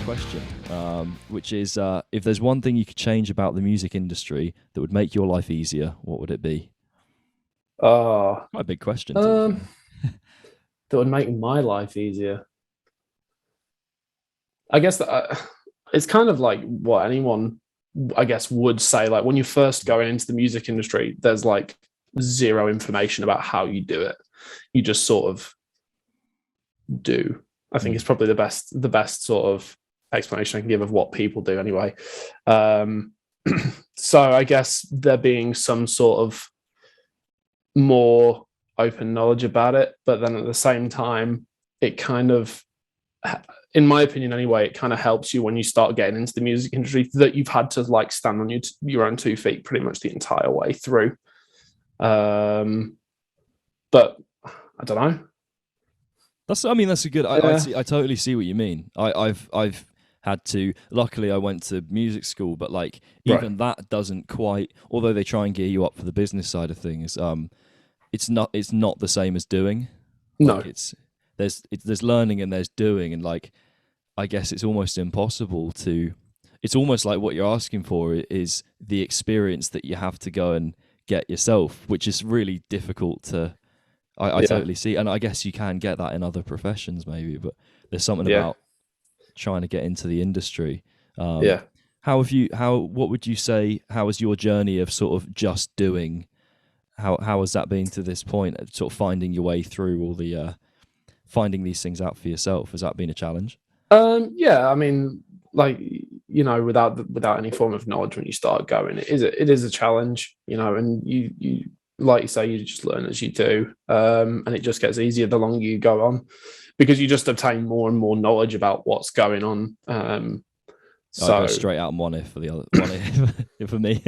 question, which is if there's one thing you could change about the music industry that would make your life easier, what would it be? Quite a big question. That would make my life easier. I guess that it's kind of like what anyone, I guess, would say. Like when you first go into the music industry, there's like zero information about how you do it. You just sort of do. I think it's probably the best sort of explanation I can give of what people do anyway. So I guess there being some sort of more open knowledge about it, but then at the same time, it kind of, in my opinion anyway, it kind of helps you when you start getting into the music industry that you've had to like stand on your own 2 feet pretty much the entire way through. But I don't know. That's a good. I totally see what you mean. I've had to. Luckily, I went to music school, but like even that doesn't quite. Although they try and gear you up for the business side of things, it's not the same as doing. Like No, there's learning and there's doing, and like I guess it's almost impossible to. It's almost like what you're asking for is the experience that you have to go and get yourself, which is really difficult to. I totally see, and I guess you can get that in other professions maybe, but there's something about trying to get into the industry. What would you say, how was your journey of sort of just doing, how has that been to this point, sort of finding your way through all the, finding these things out for yourself? Has that been a challenge? I mean, like, you know, without any form of knowledge when you start going, it is a challenge, you know, and you like you say, you just learn as you do, and it just gets easier the longer you go on, because you just obtain more and more knowledge about what's going on. So I go straight out and one if for the other one if for me.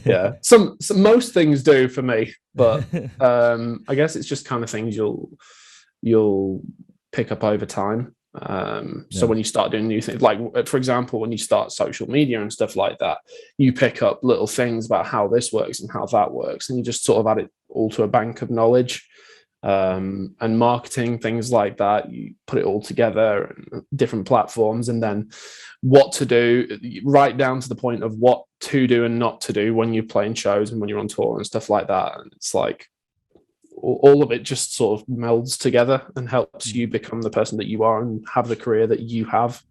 Yeah, some most things do for me, but I guess it's just kind of things you'll pick up over time. So when you start doing new things, like for example, when you start social media and stuff like that, you pick up little things about how this works and how that works, and you just sort of add it all to a bank of knowledge. And marketing, things like that, you put it all together and different platforms, and then what to do, right down to the point of what to do and not to do when you're playing shows and when you're on tour and stuff like that. And it's like all of it just sort of melds together and helps you become the person that you are and have the career that you have,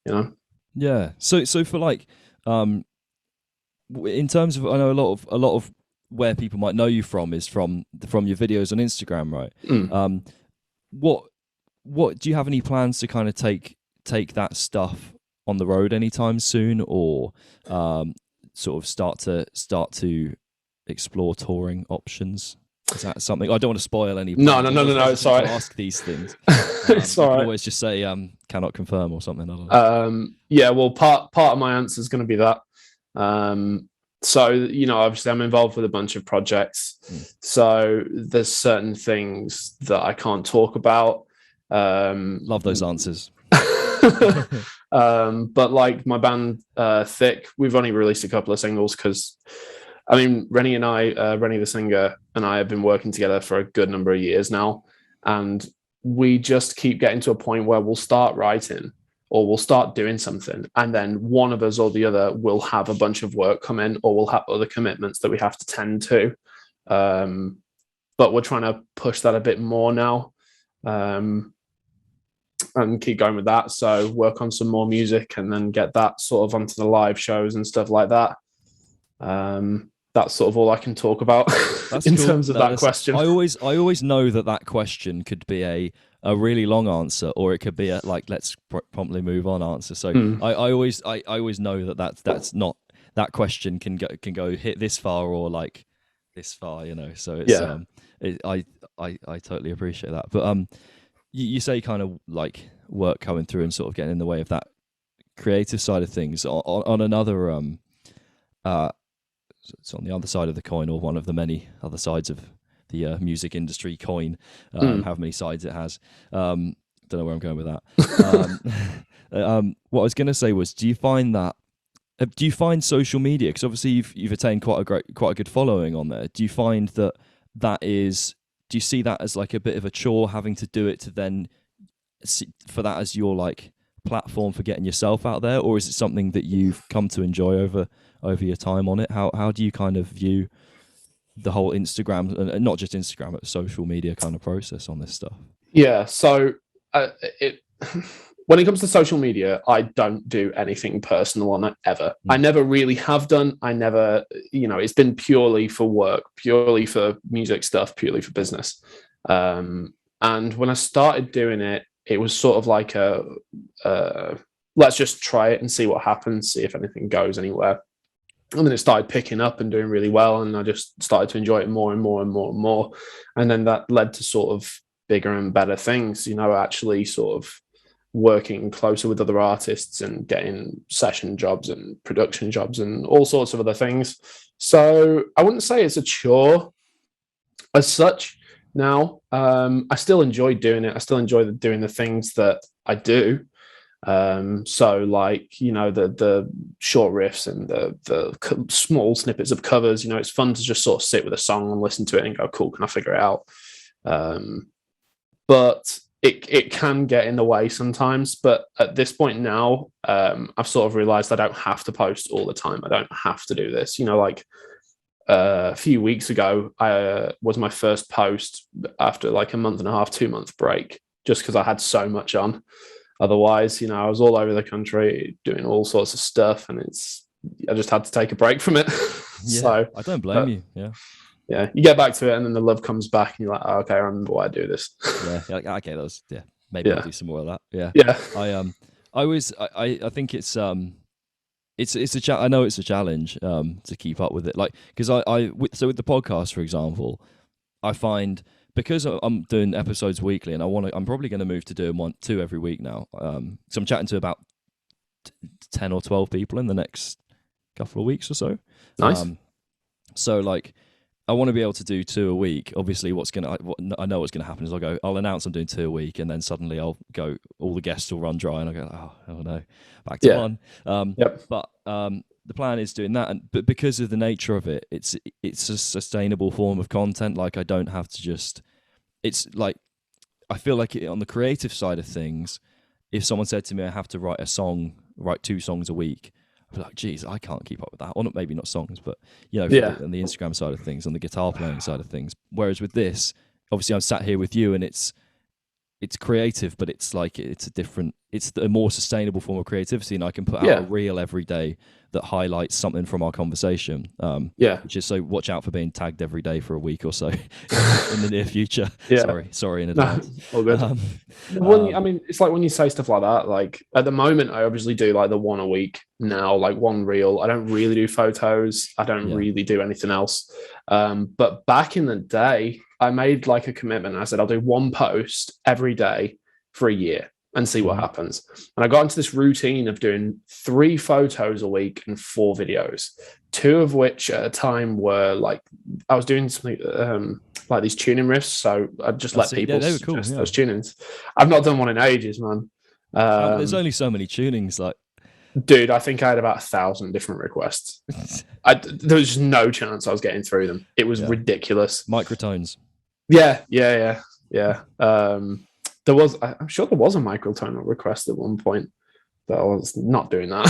you know. Yeah. So for like in terms of, I know a lot of where people might know you from is from your videos on Instagram, right? What do you have any plans to kind of take that stuff on the road anytime soon, or sort of start to explore touring options? Is that something? I don't want to spoil any. No. It's all right. Ask these things. It's all right. Always just say cannot confirm or something. I don't know. Yeah. Well, part of my answer is going to be that. So, you know, obviously I'm involved with a bunch of projects. So there's certain things that I can't talk about. Love those answers. But like my band THICC, we've only released a couple of singles because, I mean, Rennie the singer and I have been working together for a good number of years now, and we just keep getting to a point where we'll start writing or we'll start doing something, and then one of us or the other will have a bunch of work come in, or we'll have other commitments that we have to tend to. But we're trying to push that a bit more now, and keep going with that. So work on some more music and then get that sort of onto the live shows and stuff like that. That's sort of all I can talk about in terms of that question. I always know that question could be a really long answer, or it could be a like let's promptly move on answer. So I always know that's not, that question can go hit this far or like this far, you know. So it's I totally appreciate that. But you say kind of like work coming through and sort of getting in the way of that creative side of things. On another it's on the other side of the coin, or one of the many other sides of the music industry coin, how many sides it has. Don't know where I'm going with that. What I was going to say was, do you find social media, because obviously you've attained quite a good following on there, do you find do you see that as like a bit of a chore, having to do it to then for that as your like platform for getting yourself out there, or is it something that you've come to enjoy over your time on it? How do you kind of view the whole Instagram, and not just Instagram, but social media kind of process on this stuff? Yeah, so when it comes to social media, I don't do anything personal on it ever. I never really have done. I never, it's been purely for work, purely for music stuff, purely for business. And when I started doing it, it was sort of like let's just try it and see what happens, see if anything goes anywhere. And then it started picking up and doing really well, and I just started to enjoy it more and more and more and more. And then that led to sort of bigger and better things, actually sort of working closer with other artists and getting session jobs and production jobs and all sorts of other things. So I wouldn't say it's a chore as such now. I still enjoy doing it. I still enjoy doing the things that I do. So like, the short riffs and the small snippets of covers, it's fun to just sort of sit with a song and listen to it and go, cool, can I figure it out? But it can get in the way sometimes. But at this point now, I've sort of realized I don't have to post all the time. I don't have to do this. Like a few weeks ago, I was my first post after like a month and a half, 2-month break, just because I had so much on. Otherwise, I was all over the country doing all sorts of stuff, and I just had to take a break from it. Yeah, so I don't blame you. Yeah, you get back to it, and then the love comes back, and you're like, oh, okay, I remember why I do this. Like, okay, maybe I'll do some more of that. Yeah. I think it's I know it's a challenge to keep up with it, like, because so with the podcast, for example, I find, because I'm doing episodes weekly, and I'm probably going to move to doing 2 every week now. So I'm chatting to about 10 or 12 people in the next couple of weeks or so. Nice. So like, I want to be able to do 2 a week. Obviously, I know what's going to happen is I'll announce I'm doing 2 a week, and then suddenly I'll go, all the guests will run dry, and I'll go, oh no, back to 1. Yep. But the plan is doing that, but because of the nature of it, it's a sustainable form of content. Like, I don't have to just. It's like, I feel like on the creative side of things, if someone said to me I have to write 2 songs a week, I'd be like, geez, I can't keep up with that. Or maybe not songs, but on the Instagram side of things, on the guitar playing side of things. Whereas with this, obviously I'm sat here with you, and it's creative, but it's like, it's a more sustainable form of creativity, and I can put out a reel every day that highlights something from our conversation. Which is, so watch out for being tagged every day for a week or so in the near future. Sorry in advance. All good. I mean, it's like when you say stuff like that, like at the moment, I obviously do like the 1 a week now, like 1 reel. I don't really do photos. I don't really do anything else. But back in the day, I made like a commitment. I said, I'll do 1 post every day for a year and see what happens. And I got into this routine of doing 3 photos a week and 4 videos, 2 of which at a time were like, I was doing something like these tuning riffs. So I'd just let people suggest those tunings. I've not done one in ages, man. There's only so many tunings, like. Dude, I think I had about 1,000 different requests. There was just no chance I was getting through them. It was ridiculous. Microtones. Yeah. I'm sure there was a microtonal request at one point, but I was not doing that.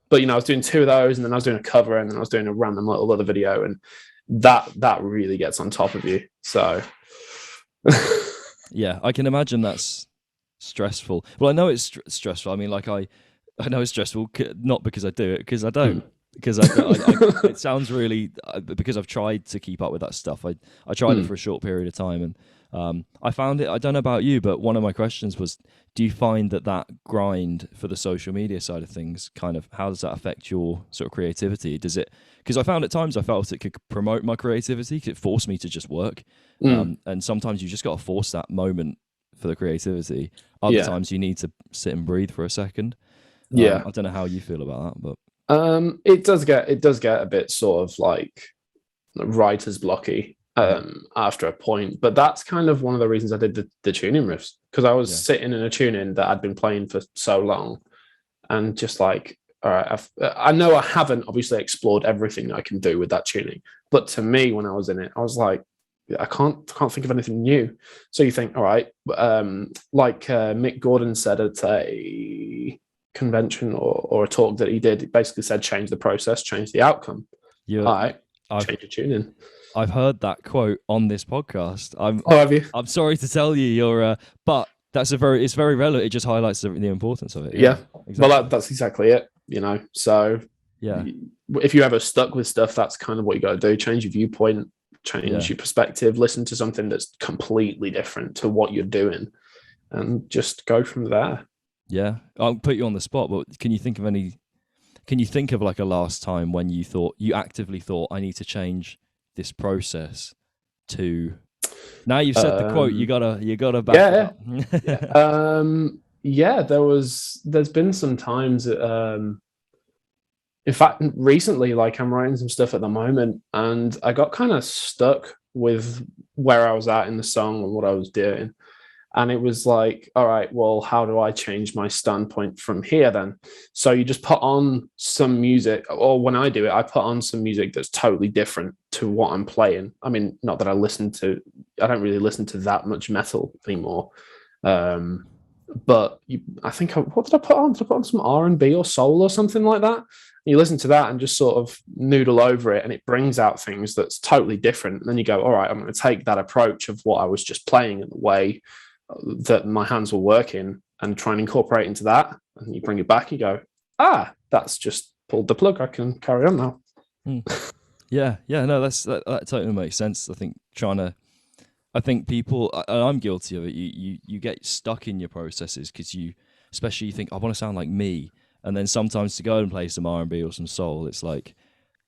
But I was doing 2 of those, and then I was doing a cover, and then I was doing a random little other video, and that really gets on top of you. So yeah, I can imagine that's stressful. Well, I know it's stressful. I mean, like, I know it's stressful, not because I do it, because I don't. Because it sounds really, because I've tried to keep up with that stuff. I tried it for a short period of time, and I found it. I don't know about you, but one of my questions was, do you find that grind for the social media side of things, kind of, how does that affect your sort of creativity? Does it? Because I found at times I felt it could promote my creativity, because it forced me to just work, and sometimes you just got to force that moment for the creativity. Other times you need to sit and breathe for a second. I don't know how you feel about that, but. It does get a bit sort of like writer's blocky after a point, but that's kind of one of the reasons I did the tuning riffs, because I was sitting in a tuning that I'd been playing for so long, and just like, all right, I know I haven't obviously explored everything I can do with that tuning, but to me, when I was in it, I was like, I can't think of anything new. So you think, all right, like Mick Gordon said at a convention or a talk that he did, it basically said change the process, change the outcome. All right, change your tuning. I've heard that quote on this podcast. Have you? I'm sorry to tell you, but it's very relevant. It just highlights the importance of it. Yeah. Exactly. Well, that's exactly it. So yeah, if you're ever stuck with stuff, that's kind of what you got to do. Change your viewpoint, change your perspective, listen to something that's completely different to what you're doing, and just go from there. Yeah, I'll put you on the spot, but can you think of like a last time when you actively thought, I need to change this process to... Now you've said the quote, you gotta back it up. Yeah, there's been some times that, in fact, recently, like I'm writing some stuff at the moment, and I got kind of stuck with where I was at in the song and what I was doing. And it was like, all right, well, how do I change my standpoint from here then? So you just put on some music, or when I do it, I put on some music that's totally different to what I'm playing. I mean, not that I don't really listen to that much metal anymore. But I think, what did I put on? Did I put on some R&B or soul or something like that? You listen to that and just sort of noodle over it, and it brings out things that's totally different. And then you go, all right, I'm going to take that approach of what I was just playing and the way that my hands were working and try and incorporate into that. And you bring it back, you go, that's just pulled the plug. I can carry on now. Yeah, no, that totally makes sense. I think people, and I'm guilty of it, you get stuck in your processes because you think, I want to sound like me. And then sometimes to go and play some R&B or some soul, it's like,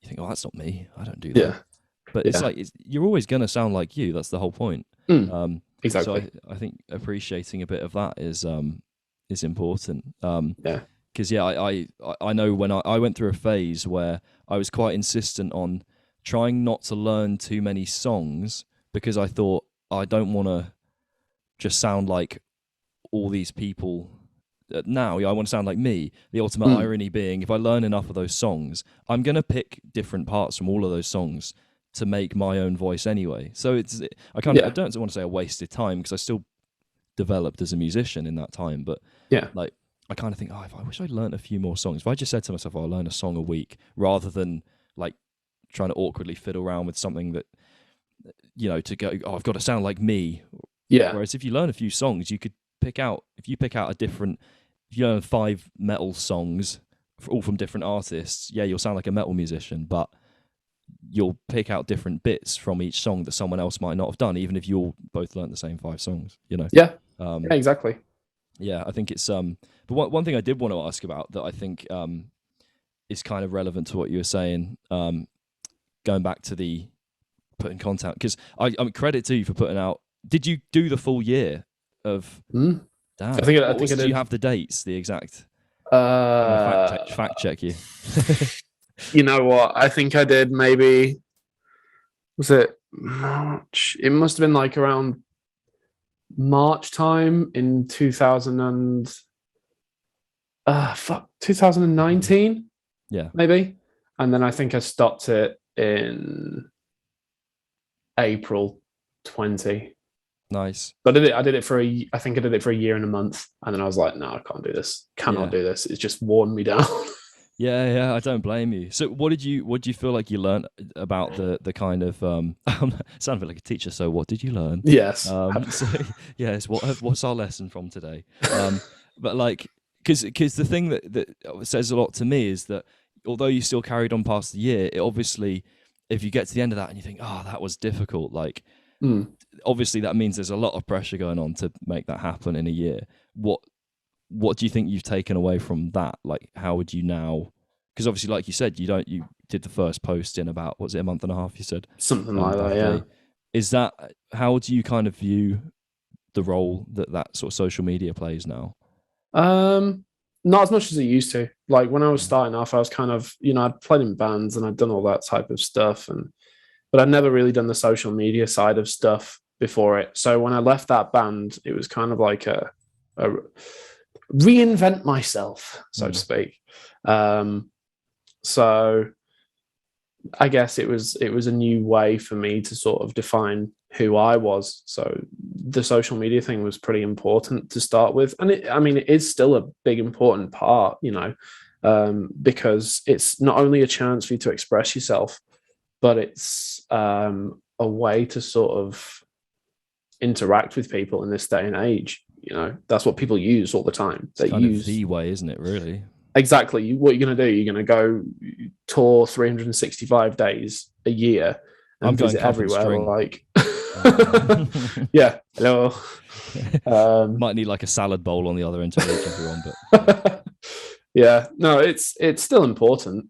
you think, oh, that's not me. I don't do that. Yeah. But it's like, you're always going to sound like you. That's the whole point. Exactly. So I think appreciating a bit of that is important. Because I know when I went through a phase where I was quite insistent on trying not to learn too many songs because I thought I don't want to just sound like all these people. Now I want to sound like me. The ultimate irony being, if I learn enough of those songs, I'm going to pick different parts from all of those songs to make my own voice anyway. So I don't want to say I wasted time because I still developed as a musician in that time. But like I kind of think, if I wish I'd learned a few more songs. If I just said to myself, I'll learn a song a week, rather than like trying to awkwardly fiddle around with something that, to go, I've got to sound like me. Yeah. Whereas if you learn a few songs, you could pick out if you learn 5 metal songs, all from different artists, you'll sound like a metal musician, but you'll pick out different bits from each song that someone else might not have done, even if you all both learned the same 5 songs, Yeah, exactly. Yeah, I think it's... But one thing I did want to ask about that I think is kind of relevant to what you were saying, going back to the putting content, because I'm credit to you for putting out... Did you do the full year of... Damn. I think I did. Do you have the dates, the exact... fact check you. You know what? I think I did maybe... Was it March? It must have been like around March time in 2019. Yeah. Maybe. And then I think I stopped it in April 20. Nice. But I did it for a year and a month, and then I was like, no, I can't do this. Cannot do this. It's just worn me down. Yeah, I don't blame you. So what did you feel like you learned about the kind of sounded like a teacher, so what did you learn? Yes. What's our lesson from today? But like, because the thing that says a lot to me is that although you still carried on past the year, it obviously, if you get to the end of that and you think, that was difficult, like obviously that means there's a lot of pressure going on to make that happen in a year. What do you think you've taken away from that? Like, how would you now? Because obviously, like you said, you did the first post in about, was it a month and a half? You said something like that. Yeah. Is that, how do you kind of view the role that sort of social media plays now? Not as much as it used to. Like when I was starting off, I was kind of, I'd played in bands and I'd done all that type of stuff, but I'd never really done the social media side of stuff before it. So when I left that band, it was kind of like a reinvent myself, so to speak. So I guess it was a new way for me to sort of define who I was. So the social media thing was pretty important to start with. And it is still a big, important part, because it's not only a chance for you to express yourself, but it's a way to sort of interact with people in this day and age. That's what people use all the time. It's kind of the way, isn't it, really? Exactly. What you're going to do, you're going to go tour 365 days a year and visit everywhere. Like, yeah, hello. Might need like a salad bowl on the other end to reach everyone, but yeah, no, it's still important,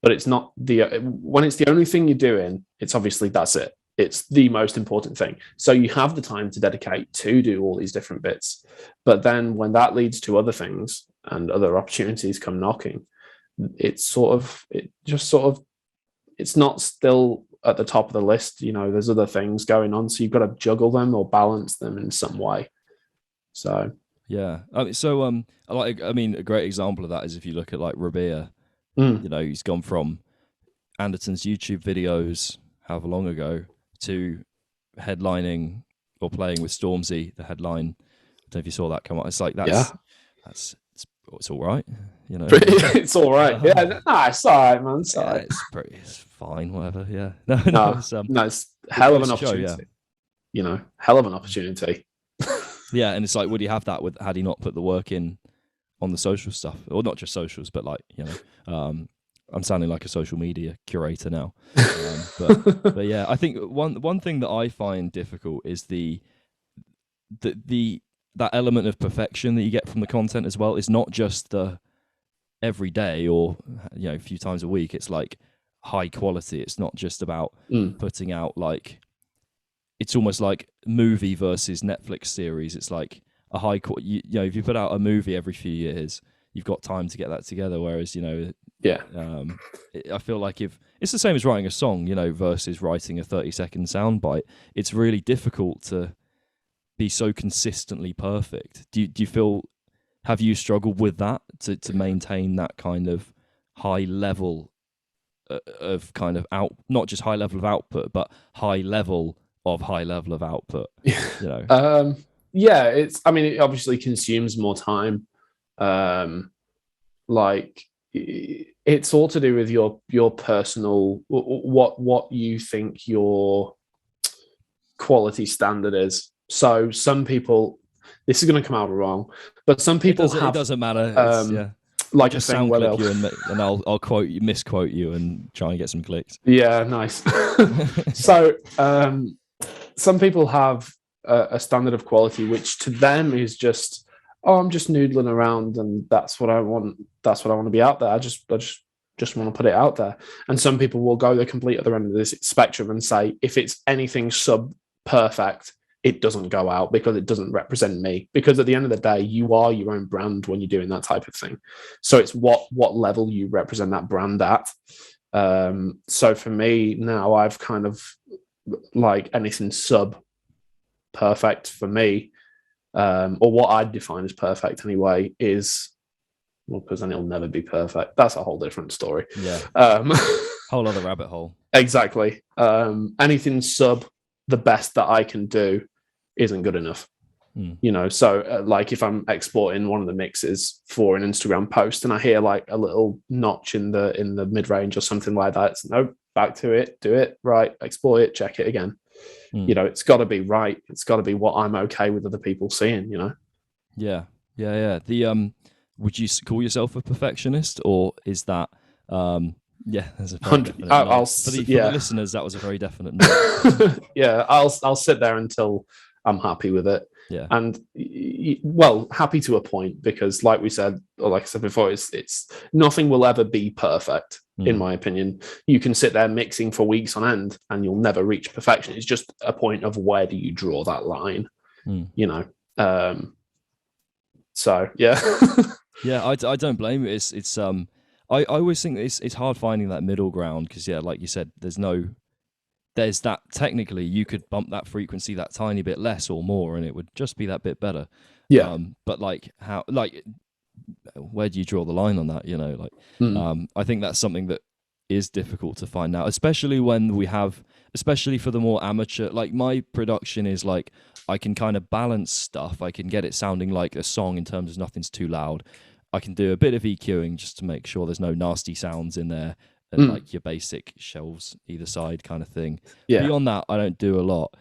but it's not when it's the only thing you're doing. It's obviously that's it. It's the most important thing. So you have the time to dedicate to do all these different bits, but then when that leads to other things and other opportunities come knocking, it's not still at the top of the list. There's other things going on, so you've got to juggle them or balance them in some way. So yeah, a great example of that is if you look at like Rabea. He's gone from Anderton's YouTube videos however long ago to headlining or playing with Stormzy, the headline. I don't know if you saw that come out. It's like it's all right, It's all right. Yeah, it's all right, man. It's all right. It's fine, whatever. Yeah, it's hell of an opportunity. Hell of an opportunity. Yeah, and it's like, would he have that had he not put the work in on the social stuff, or not just socials, but like I'm sounding like a social media curator now, but yeah, I think one thing that I find difficult is that element of perfection that you get from the content as well. It's not just the every day or a few times a week. It's like high quality. It's not just about putting out like, it's almost like movie versus Netflix series. It's like a high quality. If you put out a movie every few years, you've got time to get that together. Whereas I feel like if it's the same as writing a song, versus writing a 30-second soundbite, it's really difficult to be so consistently perfect. Do you feel? Have you struggled with that to maintain that kind of high level of kind of not just high level of output, but high level of output? It obviously consumes more time. It's all to do with your personal what you think your quality standard is. So some people, this is going to come out wrong, but some people it doesn't matter. Like just a thing sound clip you and I'll misquote you and try and get some clicks. Yeah, nice. So some people have a standard of quality which to them is just, I'm just noodling around and that's what I want. That's what I want to be out there. I just want to put it out there. And some people will go the complete other end of this spectrum and say, if it's anything sub perfect, it doesn't go out because it doesn't represent me. Because at the end of the day, you are your own brand when you're doing that type of thing. So it's what level you represent that brand at. So for me now, I've kind of like anything sub perfect for me, or what I'd define as perfect anyway, is, well, because then it'll never be perfect. That's a whole different story. Yeah. Whole other rabbit hole. Exactly. Anything sub the best that I can do isn't good enough. So like if I'm exporting one of the mixes for an Instagram post and I hear like a little notch in the mid-range or something like that, it's no, back to it, do it right, export it, check it again. It's got to be right. It's got to be what I'm okay with other people seeing. Yeah. Would you call yourself a perfectionist, or is that there's a very definite no. For the listeners, that was a very definite no. Yeah, I'll sit there until I'm happy with it. Yeah. And well, happy to a point, because like we said, or like I said before, it's nothing will ever be perfect, in my opinion. You can sit there mixing for weeks on end and you'll never reach perfection. It's just a point of where do you draw that line, so yeah. Yeah, I don't blame you. It's I always think it's hard finding that middle ground, because like you said, there's that technically you could bump that frequency that tiny bit less or more and it would just be that bit better. Yeah. But where do you draw the line on that? I think that's something that is difficult to find out, especially when we have especially for the more amateur, like my production is like I can kind of balance stuff. I can get it sounding like a song in terms of nothing's too loud. I can do a bit of EQing just to make sure there's no nasty sounds in there, and like your basic shelves either side kind of thing. Yeah. Beyond that, I don't do a lot.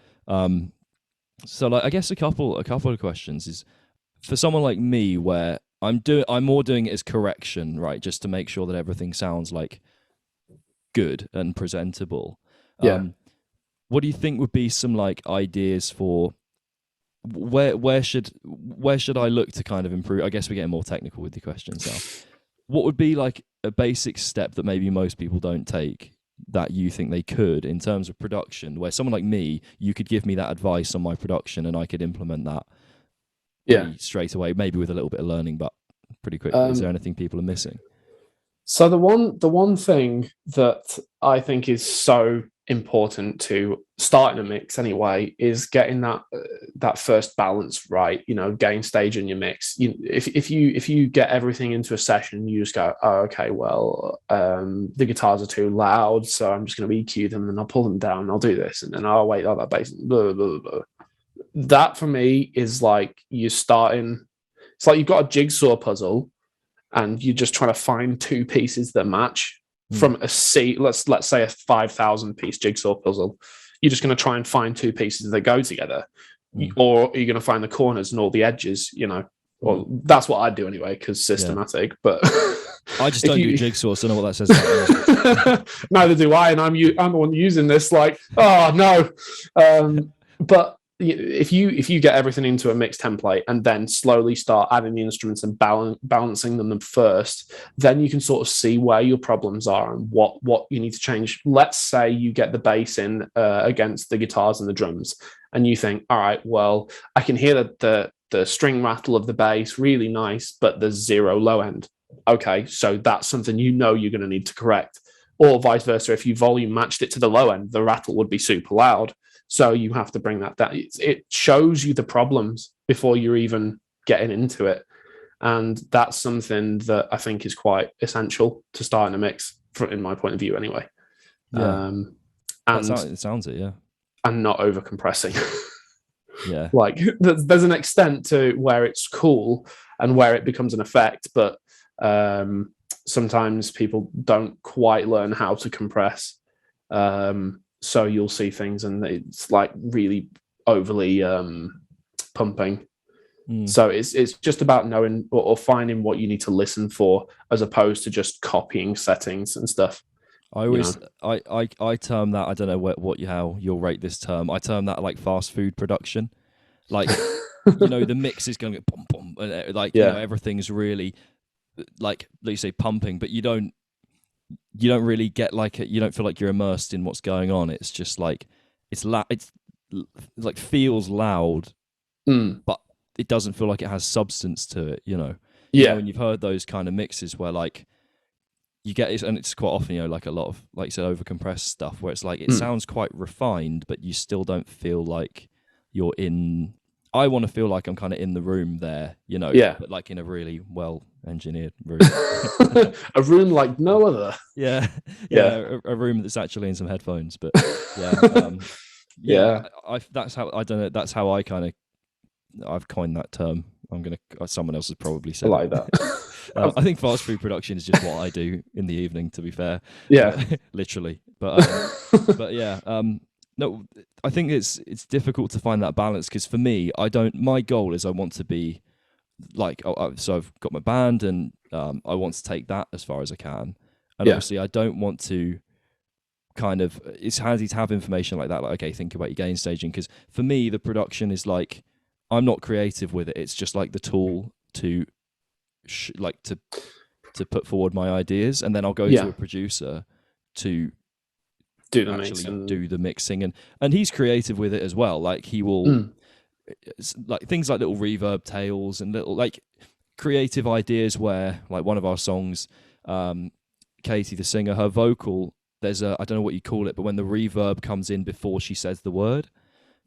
So like I guess a couple of questions is for someone like me where I'm more doing it as correction, right? Just to make sure that everything sounds like good and presentable. Yeah. What do you think would be some like ideas for where should I look to kind of improve? I guess we're getting more technical with the questions now. What would be like a basic step that maybe most people don't take that you think they could in terms of production, where someone like me, you could give me that advice on my production and I could implement that straight away, maybe with a little bit of learning, but pretty quickly. Is there anything people are missing? So the one thing that I think is so important to start in a mix anyway is getting that first balance right. You know, gain stage in your mix. If you get everything into a session, you just go, oh, okay, well, the guitars are too loud, so I'm just going to EQ them and I'll pull them down and I'll do this and then I'll wait on that bass. Blah, blah, blah. That for me is like you're starting. It's like you've got a jigsaw puzzle and you're just trying to find two pieces that match from a C. Let's say a 5,000 piece jigsaw puzzle. You're just going to try and find two pieces that go together, or you're going to find the corners and all the edges. You know, well, that's what I do anyway because systematic. But I just don't do jigsaws. So I know what that says about me. Neither do I, and I'm the one using this. Like, oh no, but. If you get everything into a mix template and then slowly start adding the instruments and balancing them first, then you can sort of see where your problems are and what you need to change. Let's say you get the bass in against the guitars and the drums, and you think, all right, well, I can hear the string rattle of the bass, really nice, but there's zero low end. Okay, so that's something you're going to need to correct. Or vice versa, if you volume matched it to the low end, the rattle would be super loud. So you have to bring that down. It shows you the problems before you're even getting into it. And that's something that I think is quite essential to start in a mix, in my point of view anyway. Yeah. It sounds it, yeah. And not over compressing. Yeah. Like there's an extent to where it's cool and where it becomes an effect, but sometimes people don't quite learn how to compress. So you'll see things and it's like really overly pumping. So it's just about knowing or finding what you need to listen for as opposed to just copying settings and stuff. I always I term that, I don't know how you'll rate this term. I term that like fast food production. Like the mix is going to go boom boom, and like everything's really like you say pumping, but you don't really get like you don't feel like you're immersed in what's going on. It's just like it's like feels loud, but it doesn't feel like it has substance to it. When you've heard those kind of mixes where like you get it, and it's quite often like a lot of like you said over compressed stuff where it's like it sounds quite refined, but you still don't feel like you're in. I want to feel like I'm kind of in the room there, but like in a really well engineered room. A room like no other. Yeah. A room that's actually in some headphones, but that's how I don't know. That's how I kind of I've coined that term. Someone else has probably said like that. I think fast food production is just what I do in the evening. To be fair, literally. But yeah. No, I think it's difficult to find that balance because for me, my goal is I want to be like, so I've got my band and I want to take that as far as I can. And obviously I don't want to it's handy to have information like that. Like, okay, think about your gain staging. Because for me, the production is like, I'm not creative with it. It's just like the tool to to put forward my ideas. And then I'll go to a producer to do the mixing and he's creative with it as well. Like he will like things like little reverb tails and little like creative ideas where like one of our songs, Katie the singer, her vocal, there's I don't know what you call it, but when the reverb comes in before she says the word,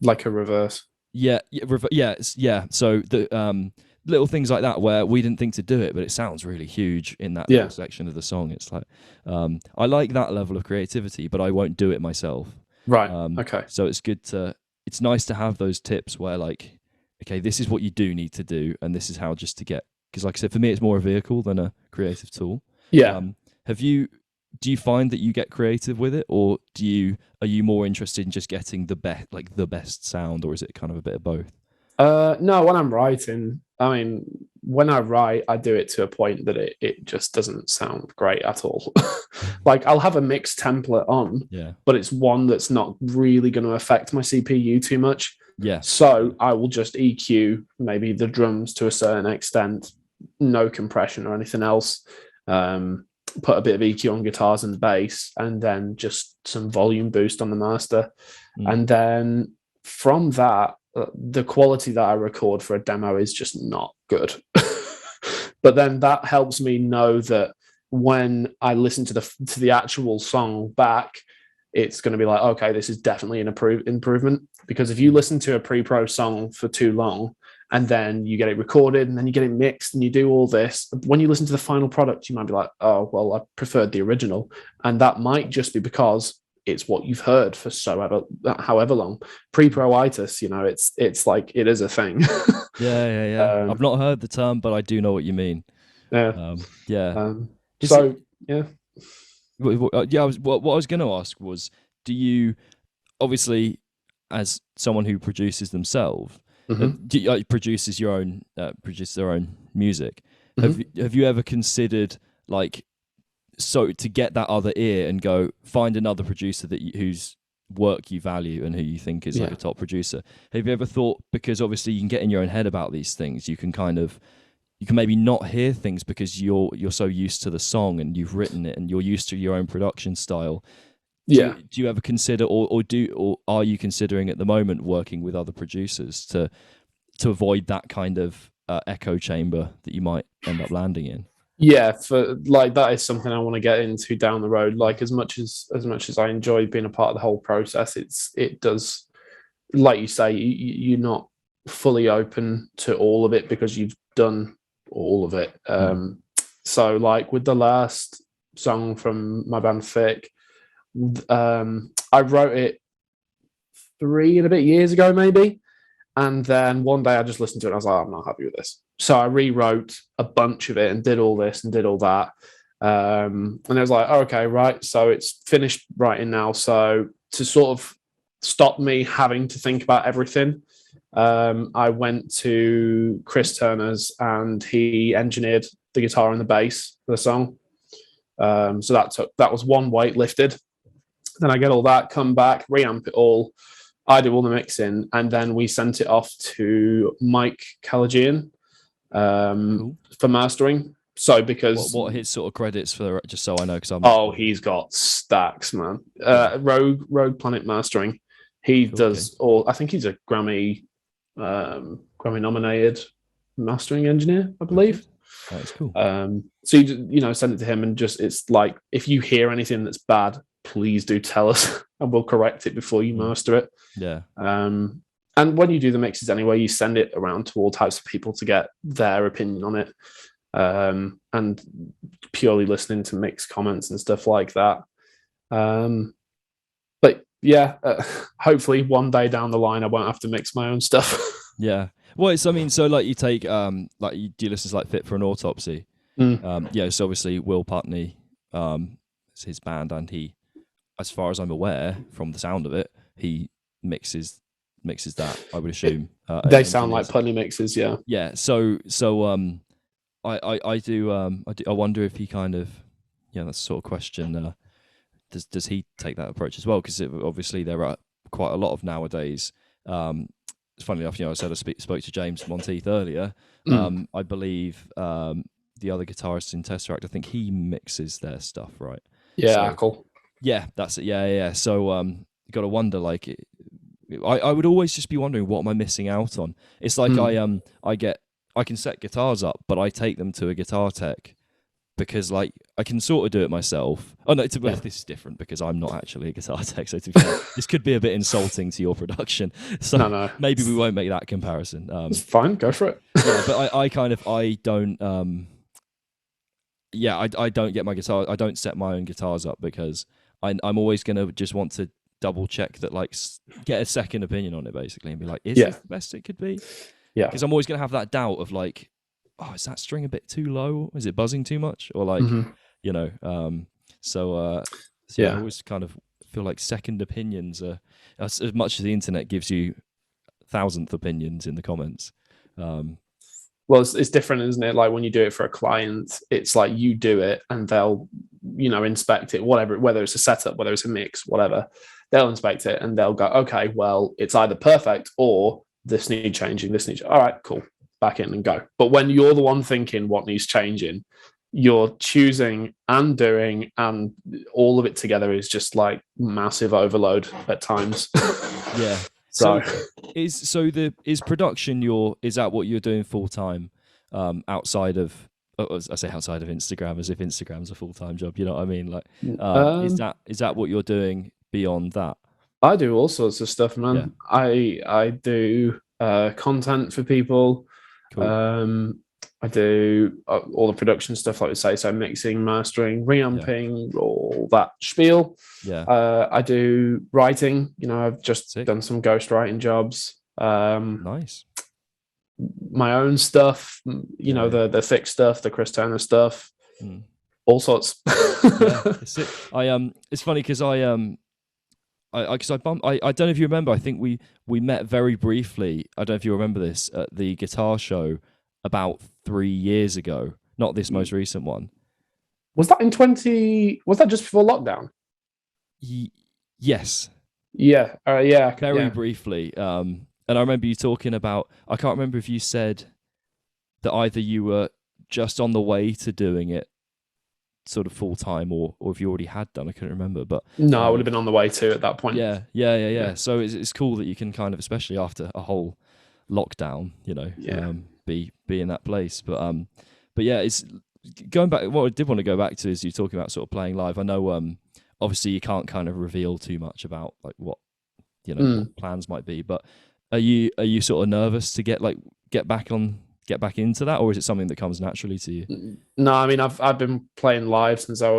like a reverse. So the little things like that where we didn't think to do it, but it sounds really huge in that little section of the song. It's like I like that level of creativity, but I won't do it myself. Right. Okay. So it's nice to have those tips where like, okay, this is what you do need to do, and this is how just to get, because like I said, for me, it's more a vehicle than a creative tool. Yeah. Do you find that you get creative with it, or are you more interested in just getting the best sound, or is it kind of a bit of both? No, when I'm writing, I mean, when I write, I do it to a point that it just doesn't sound great at all. Like I'll have a mix template on, but it's one that's not really going to affect my CPU too much. Yeah. So I will just EQ maybe the drums to a certain extent, no compression or anything else. Put a bit of EQ on guitars and bass, and then just some volume boost on the master. And then from that, the quality that I record for a demo is just not good. But then that helps me know that when I listen to the actual song back, it's going to be like, okay, this is definitely an improvement. Because if you listen to a pre-pro song for too long, and then you get it recorded, and then you get it mixed, and you do all this, when you listen to the final product, you might be like, oh, well, I preferred the original. And that might just be because it's what you've heard for however long. Pre-pro-itis, it's like, it is a thing. Yeah. I've not heard the term, but I do know what you mean. Yeah. What I was going to ask was, do you, obviously, as someone who produces themselves, produces their own music, have you ever considered to get that other ear and go find another producer whose work you value and who you think is like a top producer? Have you ever thought, because obviously you can get in your own head about these things, you can maybe not hear things because you're so used to the song and you've written it and you're used to your own production style. Do you ever consider, or are you considering at the moment working with other producers to avoid that kind of echo chamber that you might end up landing in? Yeah, for that is something I want to get into down the road. Like as much as I enjoy being a part of the whole process, it does, like you say, you're not fully open to all of it because you've done all of it. So like with the last song from my band THICC, I wrote it 3 and a bit years ago, maybe. And then one day I just listened to it and I was like, I'm not happy with this. So I rewrote a bunch of it and did all this and did all that. And I was like, oh, okay, right. So it's finished writing now. So to sort of stop me having to think about everything, I went to Chris Turner's and he engineered the guitar and the bass for the song. So that was one weight lifted. Then I get all that, come back, reamp it all. I do all the mixing, and then we sent it off to Mike Calagian for mastering. So because what his sort of credits for, just so I know, he's got stacks, man. Rogue Planet Mastering. He does all. I think he's a Grammy nominated mastering engineer, I believe. Oh, that's cool. So you send it to him, and just it's like, if you hear anything that's bad, please do tell us and we'll correct it before you master it. Yeah. And when you do the mixes anyway, you send it around to all types of people to get their opinion on it. And purely listening to mixed comments and stuff like that. But yeah, hopefully one day down the line, I won't have to mix my own stuff. Yeah. Well, so like you take, do you listen to like Fit for an Autopsy? So obviously Will Putney, is his band, and he, as far as I'm aware, from the sound of it, he mixes that, I would assume. They sound like Putney mixes, yeah. Yeah. So I wonder if he kind of, that's the sort of question. Does he take that approach as well? Because obviously there are quite a lot of nowadays. Funnily enough, I said I spoke to James Monteith earlier. I believe the other guitarist in Tesseract, I think he mixes their stuff, right? Yeah, cool. Yeah, that's it. Yeah. So you got to wonder, like, I would always just be wondering, what am I missing out on? It's like I can set guitars up, but I take them to a guitar tech because, like, I can sort of do it myself. Oh no, this is different because I'm not actually a guitar tech, so to be fair, this could be a bit insulting to your production. So no. Maybe we won't make that comparison. It's fine, go for it. Yeah, but I don't. I don't get my guitar. I don't set my own guitars up because I'm always going to just want to double check that, like get a second opinion on it basically, and be like, is Yeah. this the best it could be? Yeah. Because I'm always going to have that doubt of like, oh, is that string a bit too low? Is it buzzing too much? Or like, you know, so yeah, I always kind of feel like second opinions are, as much as the internet gives you thousandth opinions in the comments. Well, it's different, isn't it? Like when you do it for a client, it's like you do it and they'll, you know, inspect it, whatever, whether it's a setup, whether it's a mix, whatever, they'll inspect it and they'll go, okay, well, it's either perfect or this needs changing, this needs, all right, cool, back in and go. But when you're the one thinking what needs changing, you're choosing and doing, and all of it together is just like massive overload at times. Yeah. So is production is that what you're doing full time, outside of, I say outside of Instagram as if Instagram's a full time job, you know what I mean? Like, is that what you're doing beyond that? I do all sorts of stuff, man. Yeah. I do content for people. Cool. I do all the production stuff, like we say, so mixing, mastering, reamping, all that spiel. Yeah. I do writing. You know, I've just done some ghost writing jobs. Nice. My own stuff. You know, the THICC stuff, the Chris Turner stuff, all sorts. It's funny because I don't know if you remember. I think we met very briefly. I don't know if you remember this at the guitar show about 3 years ago. Not this most recent one. Was that in 20? Was that just before lockdown? Yes. Yeah. Yeah. Very briefly. And I remember you talking about. I can't remember if you said that either you were just on the way to doing it, sort of full time, or if you already had done. I couldn't remember, but no, I would have been on the way to at that point. Yeah. So it's cool that you can kind of, especially after a whole lockdown, you know, be in that place. But yeah, it's going back. What I did want to go back to is you talking about sort of playing live. I know, obviously you can't kind of reveal too much about like what, you know, what plans might be. But are you sort of nervous to get back into that, or is it something that comes naturally to you? No, I mean, I've been playing live since I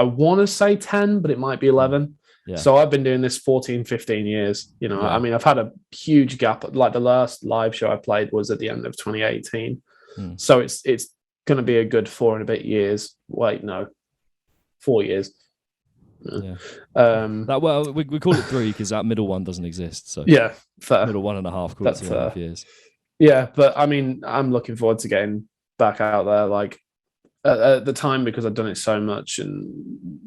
want to say 10, but it might be 11. Yeah. So I've been doing this 14, 15 years. You know, I mean, I've had a huge gap. Like the last live show I played was at the end of 2018. So it's going to be a good 4 and a bit years. Wait, no, 4 years. Yeah. We call it 3 because that middle one doesn't exist. So yeah, fair. Middle 1.5, call it 2.5 years. Yeah, but I mean, I'm looking forward to getting back out there. Like at the time, because I'd done it so much and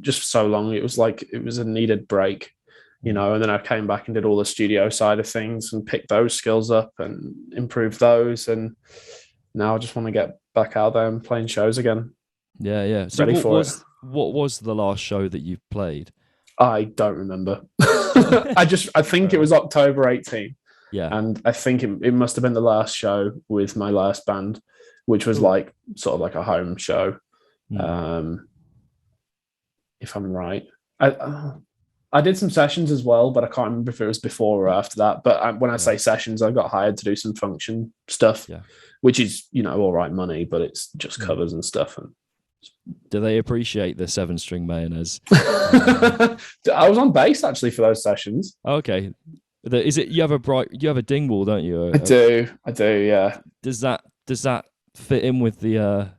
just for so long, it was like it was a needed break, you know. And then I came back and did all the studio side of things and picked those skills up and improved those. And now I just want to get back out there and playing shows again. Yeah. So what was the last show that you played? I don't remember. I think it was October 18. Yeah. And I think it must have been the last show with my last band, which was like sort of like a home show. If I'm right. I did some sessions as well, but I can't remember if it was before or after that. But when I say sessions, I got hired to do some function stuff, which is, you know, all right money, but it's just covers and stuff. And do they appreciate the 7-string mayonnaise? I was on bass actually for those sessions. Okay. Is it you have a dingwall, don't you? I do, yeah. Does that fit in with the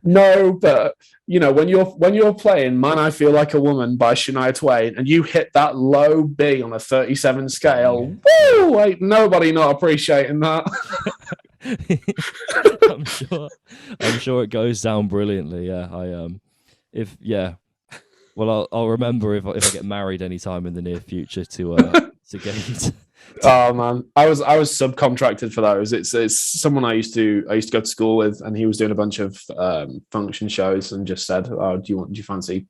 No, but you know, when you're playing Man I Feel Like a Woman by Shania Twain and you hit that low B on a 37 scale, woo, ain't nobody not appreciating that. I'm sure it goes down brilliantly. Yeah. Well, I'll remember if I get married anytime in the near future to get into. Oh man, I was subcontracted for those. It's someone I used to go to school with, and he was doing a bunch of function shows, and just said, "Oh, do you fancy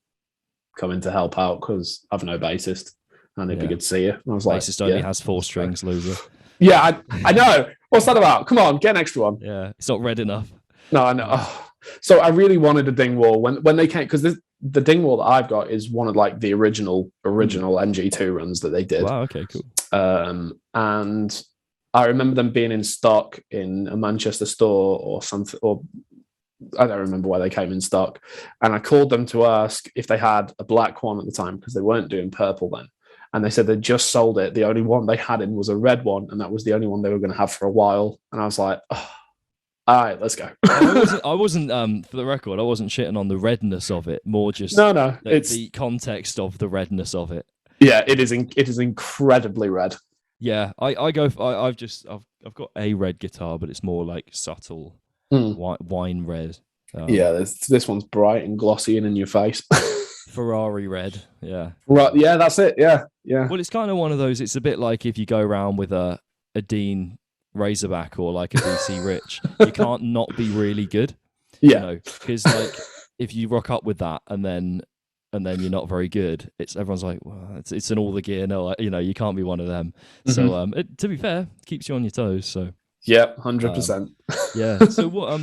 coming to help out? Because I've no bassist, and it'd be good to see you." And I was like, "Bassist only has 4 strings, loser." Yeah, I know. What's that about? Come on, get an extra one. Yeah, it's not red enough. No, I know. Oh. So I really wanted a dingwall when they came, because the dingwall that I've got is one of like the original MG2 runs that they did. Wow, okay, cool. And I remember them being in stock in a Manchester store or something, or I don't remember where they came in stock. And I called them to ask if they had a black one at the time, because they weren't doing purple then. And they said they just sold it. The only one they had in was a red one, and that was the only one they were going to have for a while. And I was like, oh, all right, let's go. I wasn't for the record, I wasn't shitting on the redness of it, more just it's the context of the redness of it. Yeah, it is incredibly red. Yeah, I've got a red guitar, but it's more like subtle wine red. Yeah, this one's bright and glossy and in your face. Ferrari red, yeah. Right, yeah, that's it. Yeah. Well, it's kind of one of those. It's a bit like if you go around with a Dean Razorback or like a DC Rich, you can't not be really good. Yeah, because like if you rock up with that and then you're not very good, everyone's like, well, it's an all the gear. No, you can't be one of them. So to be fair, it keeps you on your toes. So yeah, 100%. Yeah. So what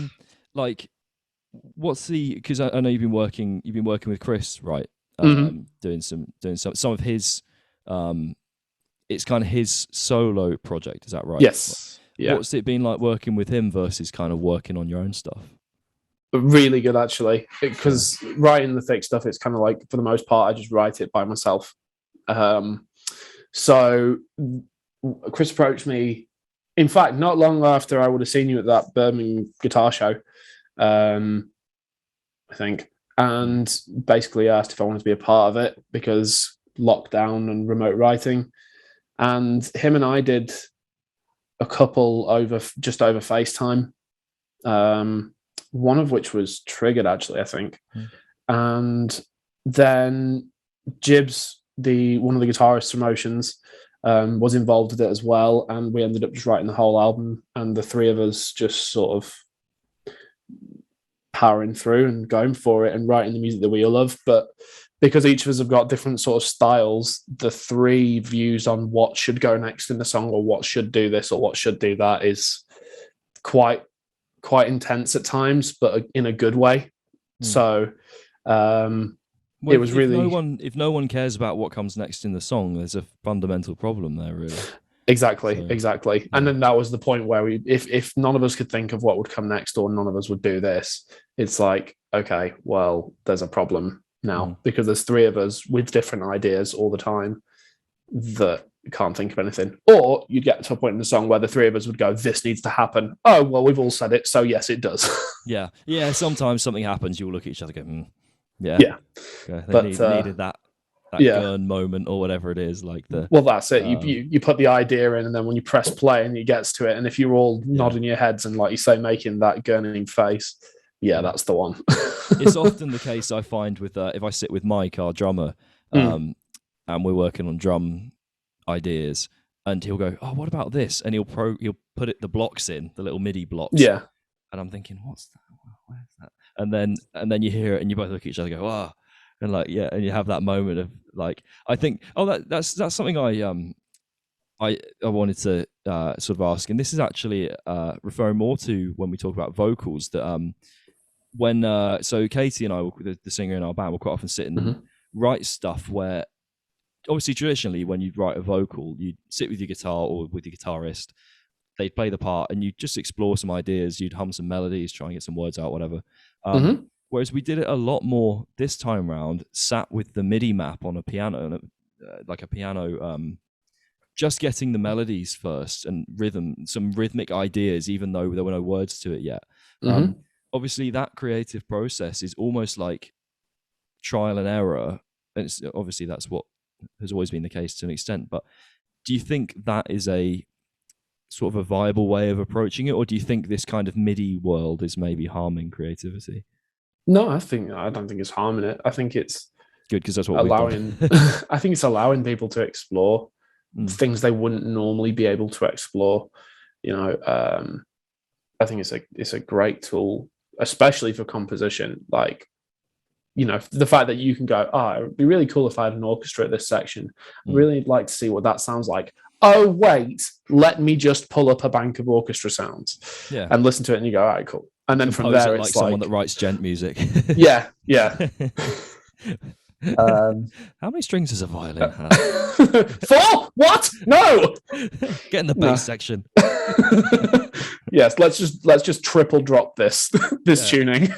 what's the, because I know you've been working with Chris, right? Doing some of his it's kind of his solo project, is that right? Yes. Yeah. What's it been like working with him versus kind of working on your own stuff? Really good, actually, because writing the THICC stuff, it's kind of like, for the most part, I just write it by myself. So Chris approached me, in fact, not long after I would have seen you at that Birmingham guitar show, I think, and basically asked if I wanted to be a part of it because lockdown and remote writing. And him and I did a couple just over FaceTime, one of which was Triggered, actually, I think. And then Jibs, one of the guitarists from Oceans, was involved with it as well, and we ended up just writing the whole album, and the three of us just sort of powering through and going for it and writing the music that we all love. But because each of us have got different sort of styles, the three views on what should go next in the song, or what should do this or what should do that, is quite intense at times, but in a good way. So it was really, if no one cares about what comes next in the song, there's a fundamental problem there, really. Exactly. And then that was the point where if none of us could think of what would come next, or none of us would do this, it's like, okay, well, there's a problem now, because there's three of us with different ideas all the time that can't think of anything. Or you'd get to a point in the song where the three of us would go, this needs to happen. Oh, well, we've all said it, so yes, it does. Yeah. Sometimes something happens, you'll look at each other and go, yeah. Okay, they needed that burn moment or whatever it is. Well, that's it. You put the idea in, and then when you press play and it gets to it, and if you're all nodding your heads and, like you say, making that gurning face, that's the one. It's often the case, I find, with if I sit with Mike, our drummer, and we're working on drum ideas, and he'll go, oh, what about this? And he'll put the blocks in, the little MIDI blocks. Yeah. And I'm thinking, what's that? Where's that? And then you hear it, and you both look at each other and go, ah. And and you have that moment of like, I think, that's something I wanted to sort of ask, and this is actually referring more to when we talk about vocals, that so Katie and I, the singer in our band, will quite often sit and write stuff where, obviously traditionally, when you write a vocal, you sit with your guitar or with your guitarist, they'd play the part, and you just explore some ideas, you'd hum some melodies, try and get some words out, whatever. Whereas we did it a lot more this time round, sat with the MIDI map on a piano, just getting the melodies first and some rhythmic ideas, even though there were no words to it yet. Obviously, that creative process is almost like trial and error. And obviously, that's what has always been the case to an extent. But do you think that is a sort of a viable way of approaching it, or do you think this kind of MIDI world is maybe harming creativity? No, I don't think it's harming it. I think it's good, because that's what allowing. I think it's allowing people to explore things they wouldn't normally be able to explore. I think it's a great tool, especially for composition. Like, the fact that you can go, it would be really cool if I had an orchestra at this section. I'd really like to see what that sounds like. Oh, wait, let me just pull up a bank of orchestra sounds and listen to it, and you go, all right, cool. And then from there, it's like someone that writes gent music. Yeah. How many strings does a violin have? 4? What? No! Get in the bass section. Yes, let's just triple drop this tuning.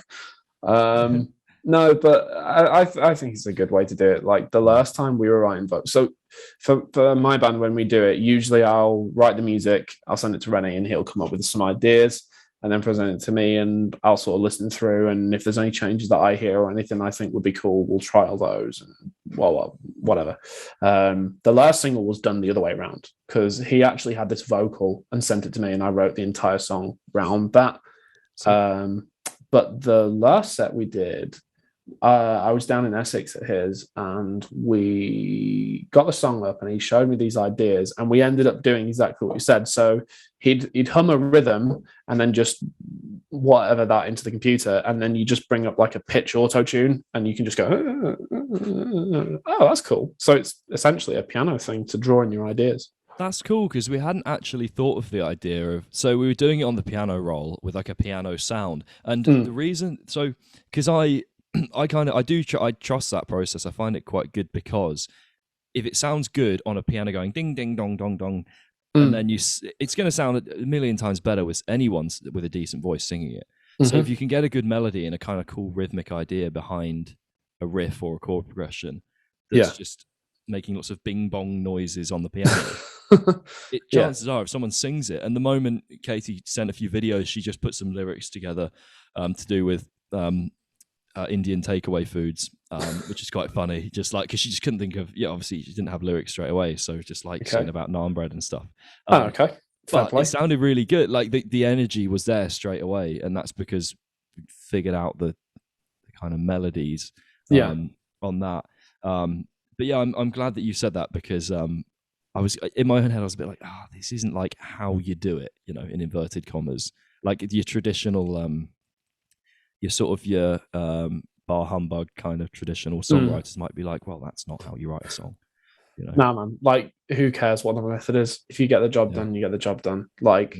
No, but I think it's a good way to do it. Like the last time we were writing vocals, so for my band, when we do it, usually I'll write the music, I'll send it to Rennie, and he'll come up with some ideas and then present it to me, and I'll sort of listen through. And if there's any changes that I hear or anything I think would be cool, we'll trial those and whatever. The last single was done the other way around because he actually had this vocal and sent it to me, and I wrote the entire song around that. But the last set we did, I was down in Essex at his, and we got the song up, and he showed me these ideas, and we ended up doing exactly what you said. So he'd hum a rhythm and then just whatever that into the computer, and then you just bring up like a pitch auto tune, and you can just go, oh, that's cool. So it's essentially a piano thing to draw in your ideas. That's cool, because we hadn't actually thought of the idea of, so we were doing it on the piano roll with like a piano sound, and the reason, so because I trust that process. I find it quite good, because if it sounds good on a piano going ding ding dong dong dong, and then it's going to sound a million times better with anyone with a decent voice singing it. So if you can get a good melody and a kind of cool rhythmic idea behind a riff or a chord progression that's just making lots of bing bong noises on the piano, chances are if someone sings it, and the moment Katie sent a few videos, she just put some lyrics together to do with Indian takeaway foods, which is quite funny, just like because she just couldn't think of, obviously she didn't have lyrics straight away, so just like saying about naan bread and stuff. But it sounded really good, like the energy was there straight away, and that's because we figured out the kind of melodies on that. But yeah, I'm glad that you said that, because I was in my own head, I was a bit like, this isn't like how you do it, in inverted commas, like your traditional your bar humbug kind of traditional songwriters might be like, well, that's not how you write a song. Nah, man, like who cares what the method is? If you get the job done, you get the job done. Like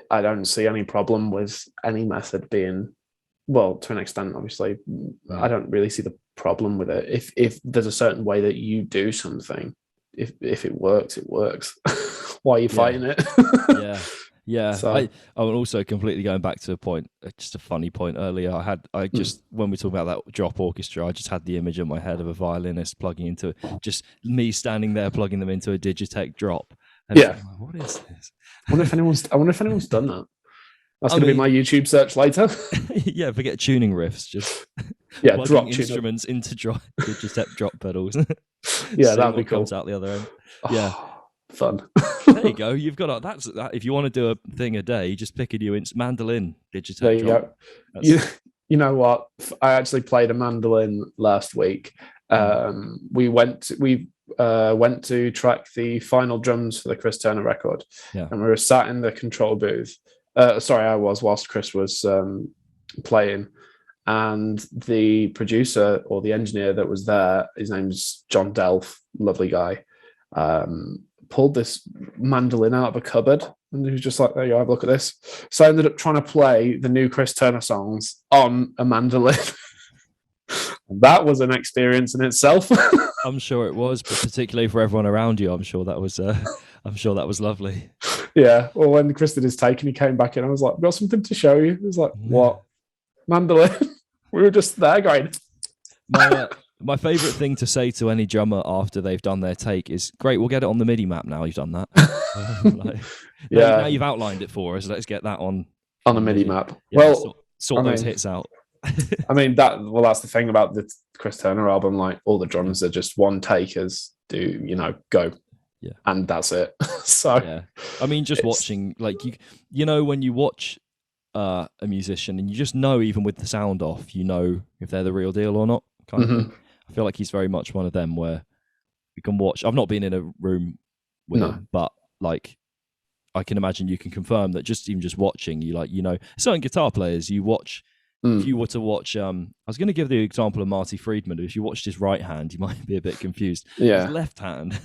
I don't see any problem with any method being, well, to an extent, obviously, I don't really see the problem with it. If there's a certain way that you do something, if it works, it works. Why are you fighting it? Yeah, so. I'm also completely going back to a point, just a funny point earlier. I just when we talk about that drop orchestra, I just had the image in my head of a violinist plugging into it, just me standing there plugging them into a Digitech drop. And like, what is this? I wonder if anyone's done that. That's going to be my YouTube search later. Yeah, forget tuning riffs, just drop instruments into Digitech drop pedals. That'd be cool. Comes out the other end. Yeah. Fun. There you go. You've got that. If you want to do a thing a day, just pick a new mandolin Digitech. There you drop. Go. You know what? I actually played a mandolin last week. We went to track the final drums for the Chris Turner record, and we were sat in the control booth. Whilst Chris was playing, and the producer or the engineer that was there, his name's John Delph, lovely guy. Pulled this mandolin out of a cupboard, and he was just like, there you go, have a look at this. So I ended up trying to play the new Chris Turner songs on a mandolin. That was an experience in itself. I'm sure it was, but particularly for everyone around you, I'm sure that was lovely. Yeah. Well, when Chris did his take and he came back in, I was like, I've got something to show you. He was like, what? Mandolin? We were just there going. My favourite thing to say to any drummer after they've done their take is, great, we'll get it on the MIDI map now you've done that. Now you've outlined it for us, let's get that on a MIDI map. Sort those hits out. I mean, that's the thing about the Chris Turner album, like all the drums are just one takers go. Yeah. And that's it. So I mean, just watching, like when you watch a musician and you just know, even with the sound off, if they're the real deal or not, kind of thing. I feel like he's very much one of them where you can watch. I've not been in a room with him, but like I can imagine you can confirm that just watching certain guitar players you watch. If you were to watch, I was going to give the example of Marty Friedman. If you watched his right hand, you might be a bit confused. Yeah, his left hand.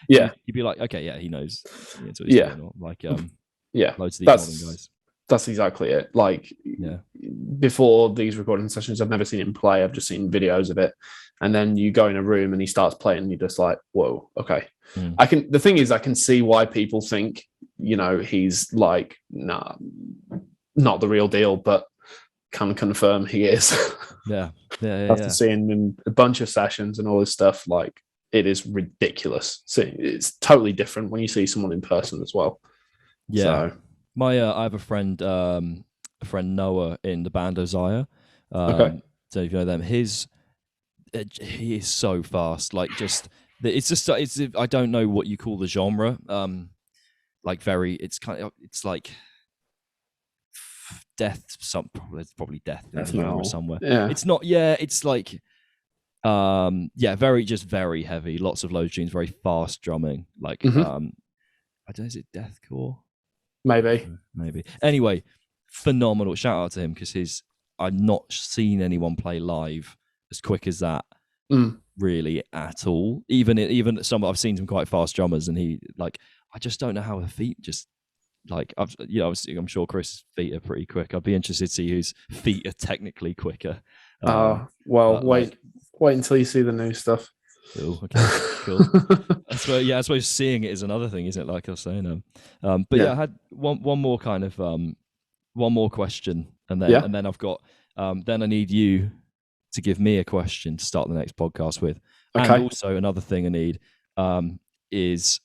You'd be like, okay, he knows. What he's doing. Like, loads of these modern guys. That's exactly it. Like, before these recording sessions, I've never seen him play. I've just seen videos of it. And then you go in a room and he starts playing and you're just like, whoa, okay. The thing is, I can see why people think you know, he's like, nah, not the real deal, but can confirm he is. After seeing him in a bunch of sessions and all this stuff, like, it is ridiculous. So it's totally different when you see someone in person as well. Yeah. So. I have a friend Noah in the band Osiah. Okay. So if you know them, he is so fast. Like, it's I don't know what you call the genre. Like it's like death. Probably death in the genre somewhere. Yeah. It's not. Yeah. It's like. Very heavy. Lots of low tunes. Very fast drumming. Like I don't know. Is it deathcore? Maybe. Anyway, phenomenal. Shout out to him because I've not seen anyone play live as quick as that. Really at all. Even some I've seen some quite fast drummers, and he like I just don't know how her feet just like I'm sure Chris' feet are pretty quick. I'd be interested to see whose feet are technically quicker. Wait until you see the new stuff. Cool. Okay. Cool. I suppose seeing it is another thing, isn't it? Like I was saying. I had one more kind of one more question, and then I've got then I need you to give me a question to start the next podcast with. Okay. And also another thing I need is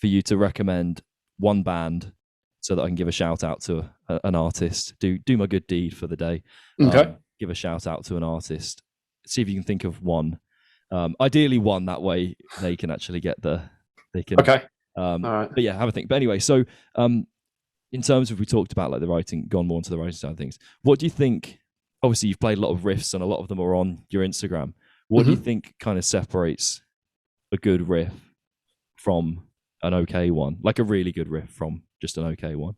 for you to recommend one band so that I can give a shout out to an artist. Do my good deed for the day. Okay. Give a shout out to an artist. See if you can think of one. Ideally one, that way they can actually get okay. All right. But yeah, have a think. But anyway, so in terms of, we talked about like the writing, gone more into the writing side of things. What do you think? Obviously, you've played a lot of riffs, and a lot of them are on your Instagram. What do you think kind of separates a good riff from an okay one? Like a really good riff from just an okay one?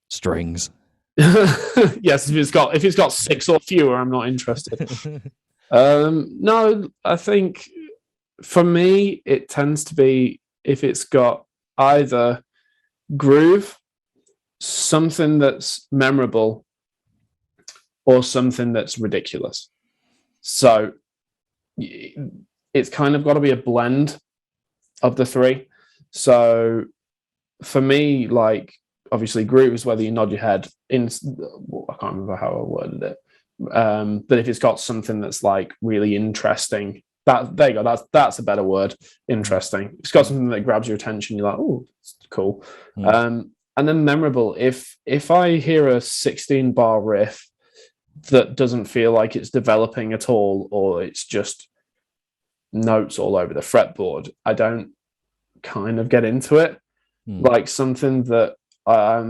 Strings. Yes, if it's got 6 or fewer, I'm not interested. No, I think for me it tends to be if it's got either groove, something that's memorable, or something that's ridiculous. So it's kind of got to be a blend of the three. So for me, like, obviously groove is whether you nod your head in, I can't remember how I worded it, but if it's got something that's like really interesting, there you go, that's a better word, interesting. It's got something that grabs your attention, you're like, oh, it's cool. And then memorable, if I hear a 16 bar riff that doesn't feel like it's developing at all, or it's just notes all over the fretboard, I don't kind of get into it. Like something that I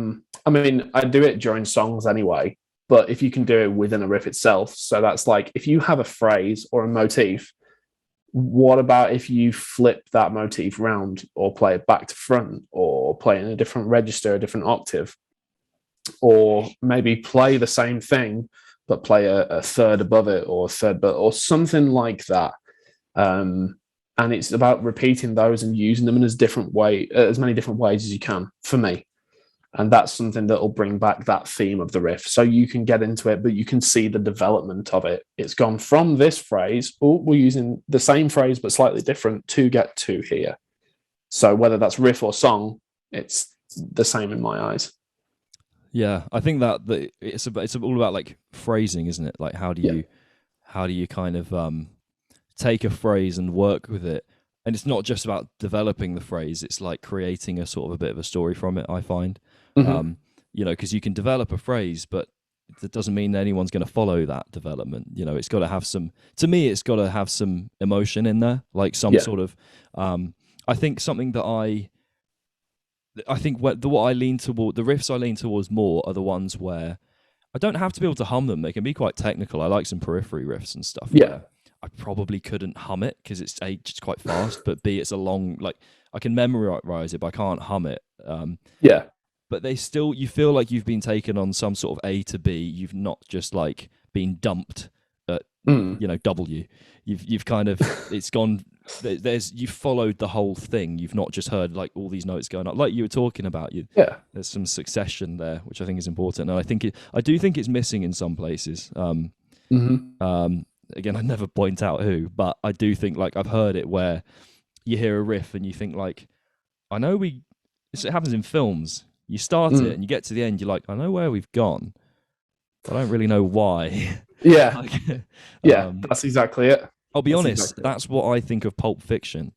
mean, I do it during songs anyway, but if you can do it within a riff itself, so that's like if you have a phrase or a motif, what about if you flip that motif round or play it back to front or play in a different register, a different octave, or maybe play the same thing but play a third above it or a third, or something like that. And it's about repeating those and using them in as many different ways as you can, for me. And that's something that will bring back that theme of the riff. So you can get into it, but you can see the development of it. It's gone from this phrase, we're using the same phrase but slightly different to get to here. So whether that's riff or song, it's the same in my eyes. Yeah, I think that it's all about like phrasing, isn't it? Like how do you kind of take a phrase and work with it? And it's not just about developing the phrase, it's like creating a sort of a bit of a story from it, I find. Because you can develop a phrase, but that doesn't mean that anyone's going to follow that development. It's got to have some, to me, it's got to have some emotion in there, like some sort of, I think something that I think what I lean toward, the riffs I lean towards more are the ones where I don't have to be able to hum them. They can be quite technical. I like some periphery riffs and stuff. Yeah. I probably couldn't hum it because it's A, just quite fast, but B, it's a long, like I can memorize it, but I can't hum it. But you feel like you've been taken on some sort of A to B. You've not just like been dumped at, W. You've kind of, it's gone, you've followed the whole thing. You've not just heard like all these notes going up, like you were talking about. There's some succession there, which I think is important. And I do think it's missing in some places. Again, I never point out who, but I do think like I've heard it where, you hear a riff and you think like, I know it happens in films. You start it and you get to the end, you're like, I know where we've gone, but I don't really know why. Yeah. Like, that's exactly it. I'll be honest, that's what I think of Pulp Fiction.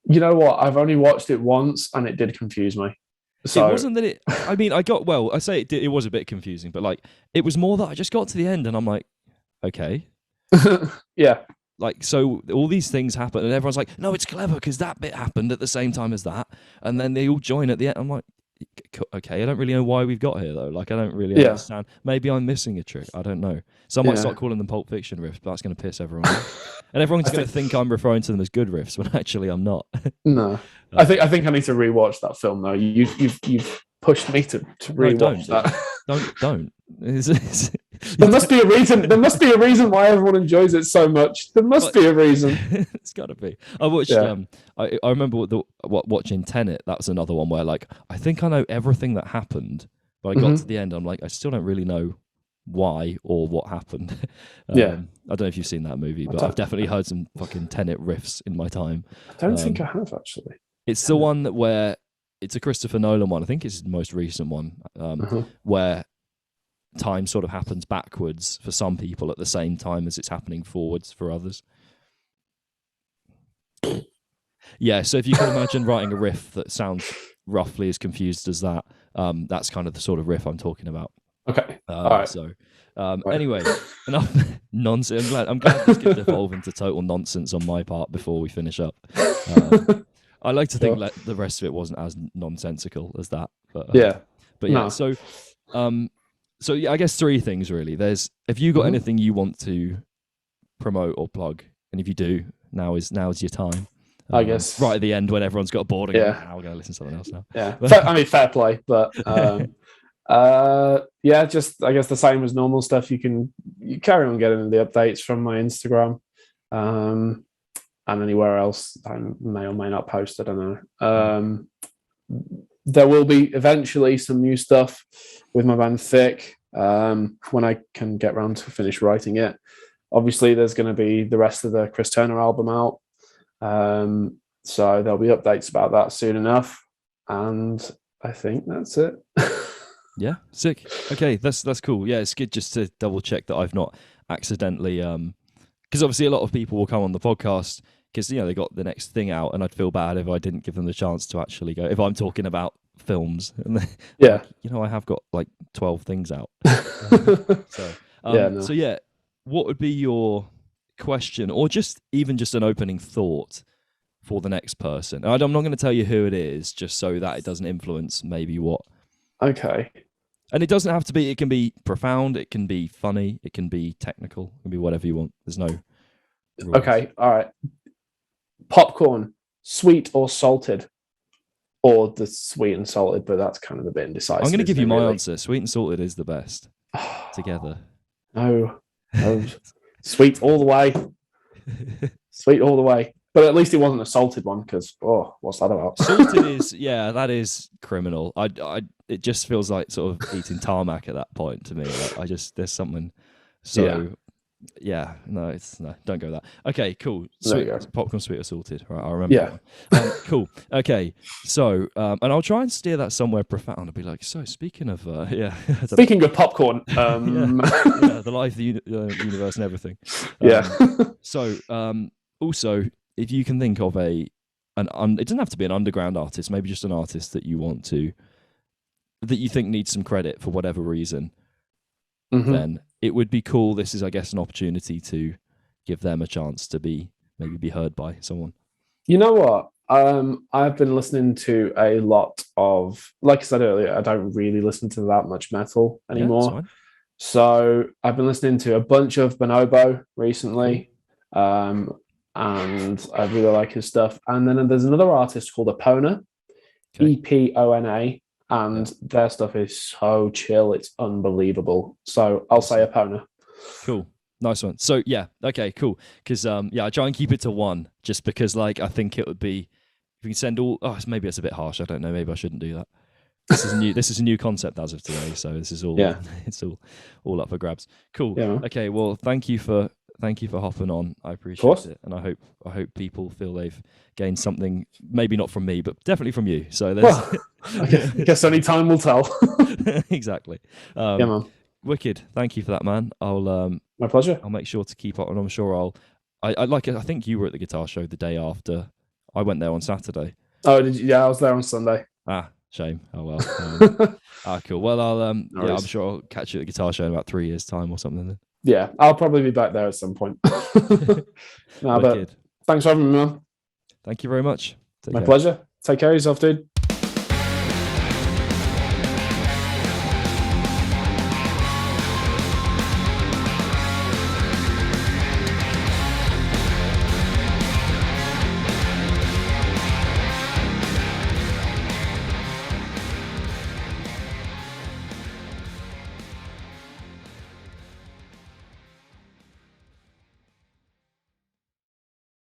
You know what? I've only watched it once and it did confuse me. So it wasn't that it, I mean, I say it was a bit confusing, but like, it was more that I just got to the end and I'm like, okay. Yeah. Like, so all these things happen and everyone's like, no, it's clever because that bit happened at the same time as that. And then they all join at the end. I'm like, okay, I don't really know why we've got here though. Like, I don't really understand. Maybe I'm missing a trick. I don't know. So I might start calling them Pulp Fiction riffs, but that's going to piss everyone off. And everyone's going to think I'm referring to them as good riffs when actually I'm not. No. I think I need to rewatch that film though. You've pushed me to rewatch that. Don't. There must be a reason. There must be a reason why everyone enjoys it so much. There must be a reason. It's got to be. I watched. I remember watching Tenet. That was another one where like I think I know everything that happened, but I got to the end. I'm like, I still don't really know why or what happened. I don't know if you've seen that movie, but I've definitely heard some fucking Tenet riffs in my time. I don't think I have actually. It's the one where it's a Christopher Nolan one. I think it's the most recent one where time sort of happens backwards for some people at the same time as it's happening forwards for others. Yeah, so if you can imagine writing a riff that sounds roughly as confused as that, that's kind of the sort of riff I'm talking about. Okay. All right. So anyway, enough nonsense. I'm glad this could devolve into total nonsense on my part before we finish up. I like to think that the rest of it wasn't as nonsensical as that. But yeah. No. So yeah, I guess three things really. Have you got anything you want to promote or plug? And if you do, now's your time. I guess right at the end when everyone's got bored again. Yeah, we're going to listen to something else now. Yeah, I mean fair play, but just I guess the same as normal stuff. You carry on getting the updates from my Instagram, and anywhere else I may or may not post. I don't know. There will be eventually some new stuff with my band THICC when I can get around to finish writing it. Obviously, there's going to be the rest of the Chris Turner album out, so there'll be updates about that soon enough. And I think that's it. Yeah, sick. Okay, that's cool. Yeah, it's good just to double check that I've not accidentally, because obviously a lot of people will come on the podcast because they got the next thing out, and I'd feel bad if I didn't give them the chance to actually go. If I'm talking about films, and I have got like 12 things out. So what would be your question, or even just an opening thought for the next person? I'm not going to tell you who it is, just so that it doesn't influence maybe what. Okay. And it doesn't have to be. It can be profound. It can be funny. It can be technical. It can be whatever you want. There's no rules. Okay. All right. Popcorn, sweet or salted, or the sweet and salted, but that's kind of a bit indecisive. I'm going to give you my answer. Sweet and salted is the best together. No, sweet all the way. Sweet all the way. But at least it wasn't a salted one, because what's that about? Salted is that is criminal. It just feels like sort of eating tarmac at that point to me. Like there's something so. Yeah, no, don't go that. Okay, cool. Sweet, popcorn, sweet or salted. Right, I remember. Yeah. Cool. Okay, so and I'll try and steer that somewhere profound. I'll be like, so speaking of, Speaking of popcorn, the life, the universe, and everything. So, also, if you can think of it doesn't have to be an underground artist. Maybe just an artist that you think needs some credit for whatever reason. Then it would be cool. This is, I guess, an opportunity to give them a chance to be heard by someone. You know what? I've been listening to a lot of, like I said earlier, I don't really listen to that much metal anymore. Yeah, so I've been listening to a bunch of Bonobo recently, and I really like his stuff. And then there's another artist called Epona, Epona. And their stuff is so chill, it's unbelievable. So I'll say Epona. Cool, nice one. So okay, cool. Because I try and keep it to one, just because like I think it would be if you can send all. Oh, maybe it's a bit harsh. I don't know. Maybe I shouldn't do that. This is new. This is a new concept as of today. So this is all. It's all up for grabs. Cool. Yeah. Okay. Well, thank you for thank you for hopping on. I appreciate course. it, and I hope people feel they've gained something. Maybe not from me, but definitely from you. So there's Well, I guess only time will tell. exactly. Yeah, man. Wicked. Thank you for that, man. My pleasure. I'll make sure to keep up, and I'm sure I think you were at the guitar show the day after. I went there on Saturday. Oh, did you? Yeah, I was there on Sunday. Ah, shame. Oh well. Cool. Well, I'm sure I'll catch you at the guitar show in about 3 years' time or something. Then. Yeah, I'll probably be back there at some point. But thanks for having me, man. Thank you very much. My pleasure. Take care of yourself, dude.